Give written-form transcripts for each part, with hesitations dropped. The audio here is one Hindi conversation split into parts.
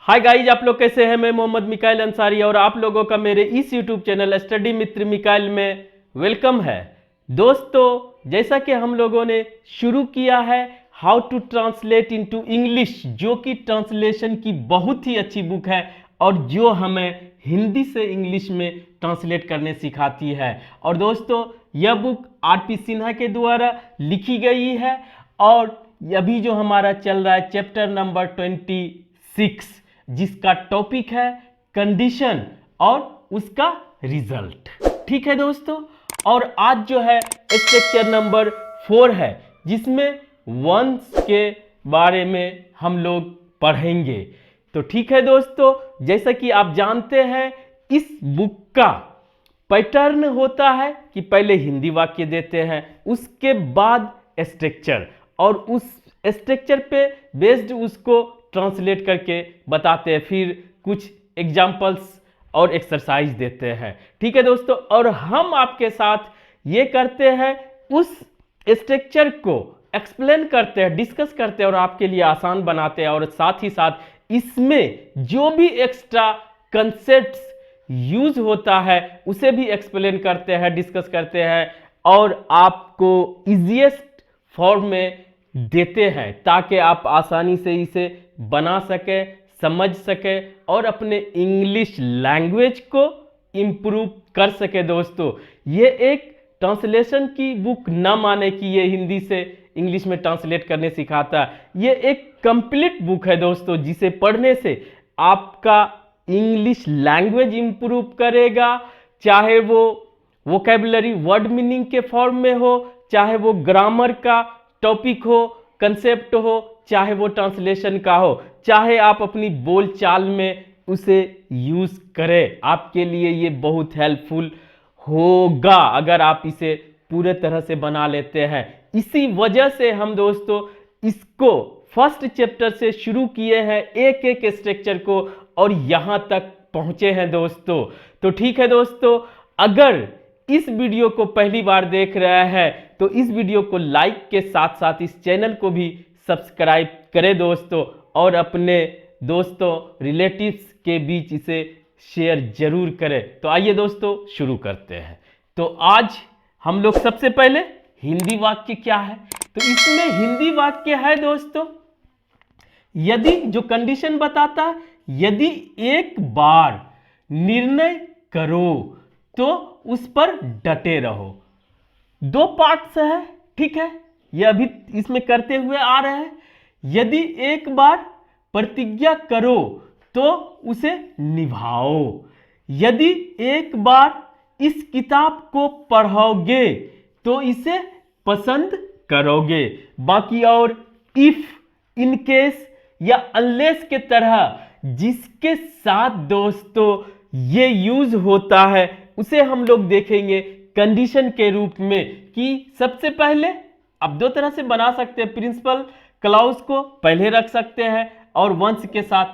हाय गाइज, आप लोग कैसे हैं। मैं मोहम्मद मिकाइल अंसारी और आप लोगों का मेरे इस यूट्यूब चैनल स्टडी मित्र मिकाइल में वेलकम है। दोस्तों, जैसा कि हम लोगों ने शुरू किया है how to translate into English, जो कि ट्रांसलेशन की बहुत ही अच्छी बुक है और जो हमें हिंदी से इंग्लिश में ट्रांसलेट करने सिखाती है। और दोस्तों, यह बुक आर.पी. सिन्हा के द्वारा लिखी गई है और अभी जो हमारा चल रहा है चैप्टर नंबर 26, जिसका टॉपिक है कंडीशन और उसका रिजल्ट। ठीक है दोस्तों, और आज जो है स्ट्रक्चर नंबर 4 है, जिसमें वंस के बारे में हम लोग पढ़ेंगे। तो ठीक है दोस्तों, जैसा कि आप जानते हैं इस बुक का पैटर्न होता है कि पहले हिंदी वाक्य देते हैं, उसके बाद स्ट्रक्चर, और उस स्ट्रक्चर पे बेस्ड उसको ट्रांसलेट करके बताते हैं, फिर कुछ एग्जाम्पल्स और एक्सरसाइज देते हैं। ठीक है दोस्तों, और हम आपके साथ ये करते हैं, उस स्ट्रक्चर को एक्सप्लेन करते हैं, डिस्कस करते हैं और आपके लिए आसान बनाते हैं, और साथ ही साथ इसमें जो भी एक्स्ट्रा कंसेप्ट्स यूज होता है उसे भी एक्सप्लेन करते हैं, डिस्कस करते हैं और आपको इजीएस्ट फॉर्म में देते हैं, ताकि आप आसानी से इसे बना सके, समझ सके और अपने इंग्लिश लैंग्वेज को इम्प्रूव कर सके। दोस्तों, ये एक ट्रांसलेशन की बुक ना माने कि ये हिंदी से इंग्लिश में ट्रांसलेट करने सिखाता है। ये एक कंप्लीट बुक है दोस्तों, जिसे पढ़ने से आपका इंग्लिश लैंग्वेज इम्प्रूव करेगा, चाहे वो वोकैबुलरी वर्ड मीनिंग के फॉर्म में हो, चाहे वो ग्रामर का टॉपिक हो, कंसेप्ट हो, चाहे वो ट्रांसलेशन का हो, चाहे आप अपनी बोलचाल में उसे यूज करें। आपके लिए ये बहुत हेल्पफुल होगा अगर आप इसे पूरे तरह से बना लेते हैं। इसी वजह से हम दोस्तों इसको फर्स्ट चैप्टर से शुरू किए हैं, एक एक स्ट्रक्चर को, और यहां तक पहुंचे हैं दोस्तों। तो ठीक है दोस्तों, अगर इस वीडियो को पहली बार देख रहे हैं तो इस वीडियो को लाइक के साथ साथ इस चैनल को भी सब्सक्राइब करें दोस्तों, और अपने दोस्तों रिलेटिव्स के बीच इसे शेयर जरूर करें। तो आइए दोस्तों शुरू करते हैं। तो आज हम लोग सबसे पहले हिंदी वाक्य क्या है, तो इसमें हिंदी वाक्य है दोस्तों, यदि जो कंडीशन बताता है, यदि एक बार निर्णय करो तो उस पर डटे रहो। दो पार्ट्स है, ठीक है, ये अभी इसमें करते हुए आ रहे हैं। यदि एक बार प्रतिज्ञा करो तो उसे निभाओ। यदि एक बार इस किताब को पढ़ोगे तो इसे पसंद करोगे। बाकी और इफ, इन केस या अनलेस के तरह जिसके साथ दोस्तों ये यूज होता है उसे हम लोग देखेंगे कंडीशन के रूप में। कि सबसे पहले आप दो तरह से बना सकते हैं, प्रिंसिपल क्लाउज को पहले रख सकते हैं और वंस के साथ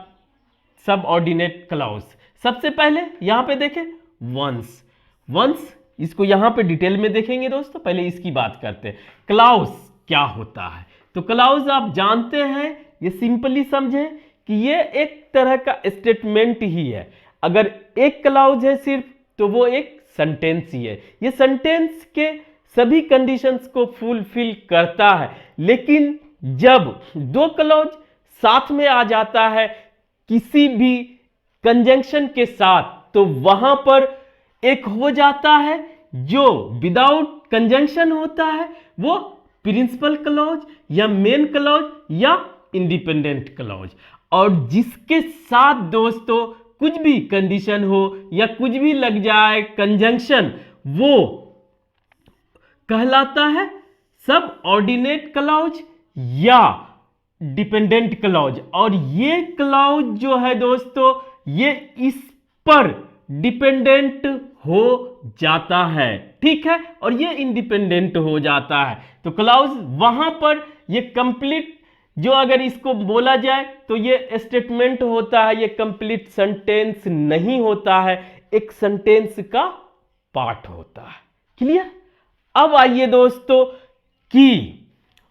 सब ऑर्डिनेट क्लाउज। सबसे पहले यहां पे देखें वंस, वंस इसको यहां पे डिटेल में देखेंगे दोस्तों। पहले इसकी बात करते हैं, क्लाउज क्या होता है। तो क्लाउज आप जानते हैं, ये सिंपली समझे कि ये एक तरह का स्टेटमेंट ही है। अगर एक क्लाउज है सिर्फ तो वो एक सेंटेंस ही है। ये सेंटेंस के सभी कंडीशंस को फुलफिल करता है, लेकिन जब दो क्लाउज साथ में आ जाता है किसी भी कंजंक्शन के साथ, तो वहां पर एक हो जाता है जो विदाउट कंजंक्शन होता है, वो प्रिंसिपल क्लॉज या मेन क्लॉज या इंडिपेंडेंट क्लॉज। और जिसके साथ दोस्तों कुछ भी कंडीशन हो या कुछ भी लग जाए कंजंक्शन, वो कहलाता है सब ऑर्डिनेट क्लॉज या डिपेंडेंट क्लॉज। और ये क्लॉज जो है दोस्तों, ये इस पर डिपेंडेंट हो जाता है, ठीक है, और ये इंडिपेंडेंट हो जाता है। तो क्लॉज वहां पर ये कंप्लीट, जो अगर इसको बोला जाए तो ये स्टेटमेंट होता है, ये कंप्लीट सेंटेंस नहीं होता है, एक सेंटेंस का पार्ट होता है। क्लियर। अब आइए दोस्तों कि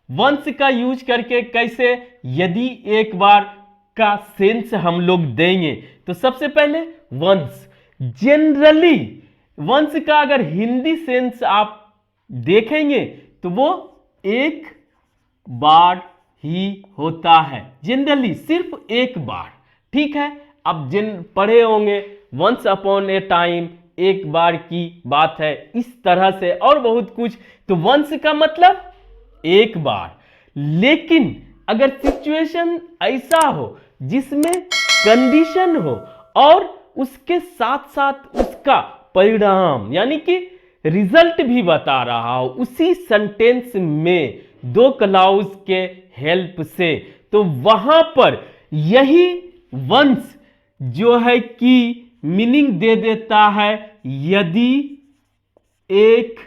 वंस का यूज करके कैसे, यदि एक बार का सेंस हम लोग देंगे। तो सबसे पहले वंस, जनरली वंस का अगर हिंदी सेंस आप देखेंगे तो वो एक बार ही होता है, जनरली सिर्फ एक बार। ठीक है, अब जिन पढ़े होंगे वंस अपॉन ए टाइम, एक बार की बात है, इस तरह से और बहुत कुछ। तो वंस का मतलब एक बार। लेकिन अगर सिचुएशन ऐसा हो जिसमें कंडीशन हो और उसके साथ साथ उसका परिणाम यानी कि रिजल्ट भी बता रहा हो उसी सेंटेंस में दो क्लाउज के हेल्प से, तो वहां पर यही वंस जो है कि मीनिंग दे देता है यदि एक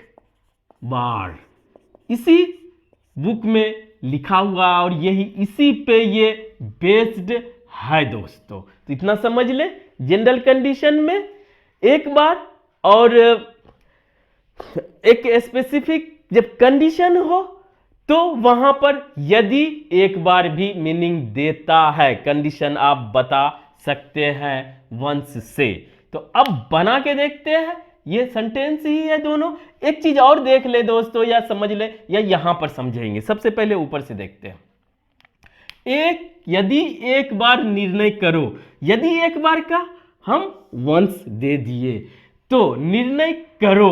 बार। इसी बुक में लिखा हुआ और यही इसी पे ये बेस्ड है दोस्तों। तो इतना समझ ले, जनरल कंडीशन में एक बार और एक स्पेसिफिक जब कंडीशन हो तो वहां पर यदि एक बार भी मीनिंग देता है। कंडीशन आप बता सकते हैं वंस से। तो अब बना के देखते हैं, ये सेंटेंस ही है दोनों। एक चीज और देख ले दोस्तों, या समझ ले या यहां पर समझेंगे। सबसे पहले ऊपर से देखते हैं। यदि एक बार निर्णय करो, यदि एक बार का हम वंस दे दिए तो निर्णय करो।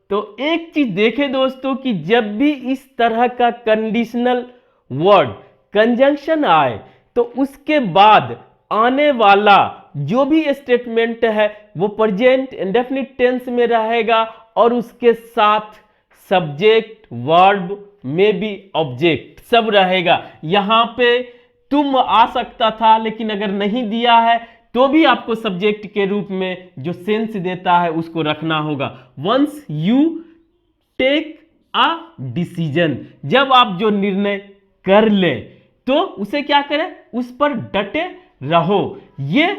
तो एक चीज देखें दोस्तों कि जब भी इस तरह का कंडीशनल वर्ड कंजंक्शन आए तो उसके बाद आने वाला जो भी स्टेटमेंट है वो प्रेजेंट इंडेफिनिट टेंस में रहेगा और उसके साथ सब्जेक्ट, वर्ब में भी ऑब्जेक्ट सब रहेगा। यहां पे तुम आ सकता था, लेकिन अगर नहीं दिया है तो भी आपको सब्जेक्ट के रूप में जो सेंस देता है उसको रखना होगा। Once you take a decision, जब आप जो निर्णय कर ले तो उसे क्या करें, उस पर डटे रहो। ये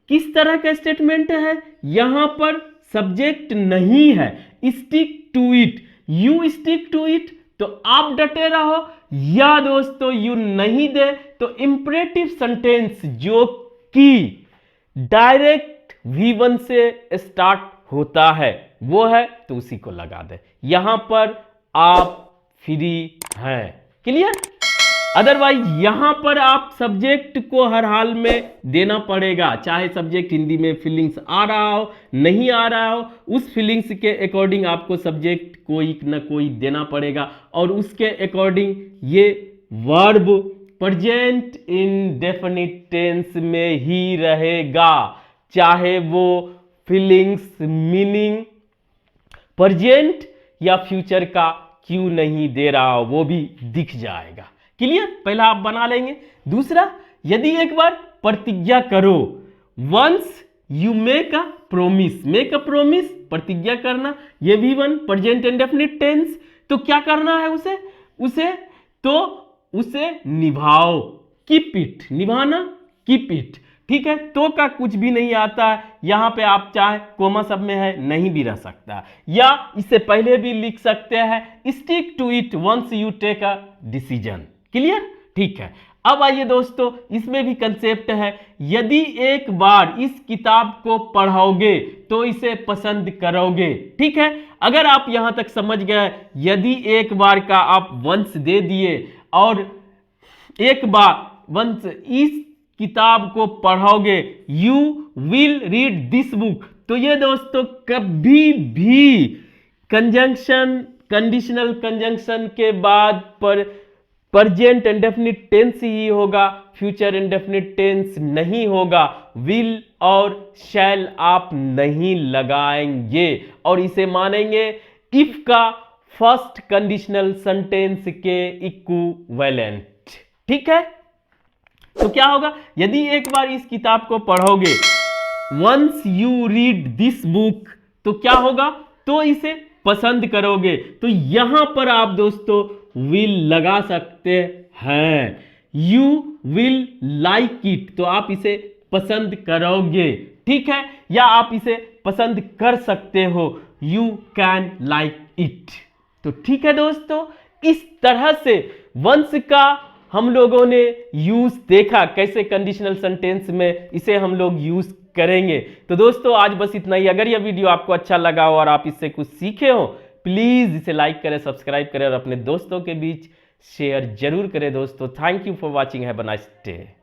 किस तरह का स्टेटमेंट है, यहां पर सब्जेक्ट नहीं है, stick to it, you stick to it, तो आप डटे रहो। या दोस्तों यू नहीं दे तो इंपरेटिव सेंटेंस जो कि डायरेक्ट V1 से स्टार्ट होता है वो है, तो उसी को लगा दे। यहां पर आप फ्री हैं, क्लियर। अदरवाइज यहां पर आप सब्जेक्ट को हर हाल में देना पड़ेगा, चाहे सब्जेक्ट हिंदी में फीलिंग्स आ रहा हो नहीं आ रहा हो, उस फीलिंग्स के अकॉर्डिंग आपको सब्जेक्ट कोई ना कोई देना पड़ेगा और उसके अकॉर्डिंग ये वर्ब प्रेजेंट इंडेफिनिट टेंस में ही रहेगा, चाहे वो फीलिंग्स मीनिंग प्रेजेंट या फ्यूचर का क्यों नहीं दे रहा हो वो भी दिख जाएगा। क्लियर, पहला आप बना लेंगे। दूसरा, यदि एक बार प्रतिज्ञा करो, once you make a promise, make a promise प्रतिज्ञा करना, ये भी वन प्रेजेंट इंडेफिनिट टेंस। तो क्या करना है उसे निभाओ, कीप इट, निभाना कीप इट। ठीक है, तो का कुछ भी नहीं आता है, यहां पे आप चाहे कोमा सब में है नहीं भी रह सकता, या इससे पहले भी लिख सकते हैं stick to it once you take a decision. Clear, ठीक है। अब आइए दोस्तों, इसमें भी कंसेप्ट है, यदि एक बार इस किताब को पढ़ोगे तो इसे पसंद करोगे। ठीक है, अगर आप यहां तक समझ गए, यदि एक बार का आप वंस दे दिए और एक बार वंस इस किताब को पढ़ोगे, you will read this book, तो ये दोस्तों कभी भी कंजंक्शन, कंडीशनल कंजंक्शन के बाद पर प्रेजेंट इंडेफिनिट टेंस ही होगा, फ्यूचर इंडेफिनिट टेंस नहीं होगा। विल और शैल आप नहीं लगाएंगे और इसे मानेंगे इफ का फर्स्ट कंडीशनल सेंटेंस के इक्विवेलेंट। ठीक है, तो क्या होगा, यदि एक बार इस किताब को पढ़ोगे, once you read this book, तो क्या होगा, तो इसे पसंद करोगे। तो यहां पर आप दोस्तों विल लगा सकते हैं, यू विल लाइक इट, तो आप इसे पसंद करोगे। ठीक है, या आप इसे पसंद कर सकते हो, यू कैन लाइक इट। तो ठीक है दोस्तों, इस तरह से वंस का हम लोगों ने यूज देखा कैसे कंडीशनल सेंटेंस में इसे हम लोग यूज करेंगे। तो दोस्तों आज बस इतना ही। अगर यह वीडियो आपको अच्छा लगा हो और आप इससे कुछ सीखे हो, प्लीज इसे लाइक करें, सब्सक्राइब करें और अपने दोस्तों के बीच शेयर जरूर करें दोस्तों। Thank you for watching, have a nice day.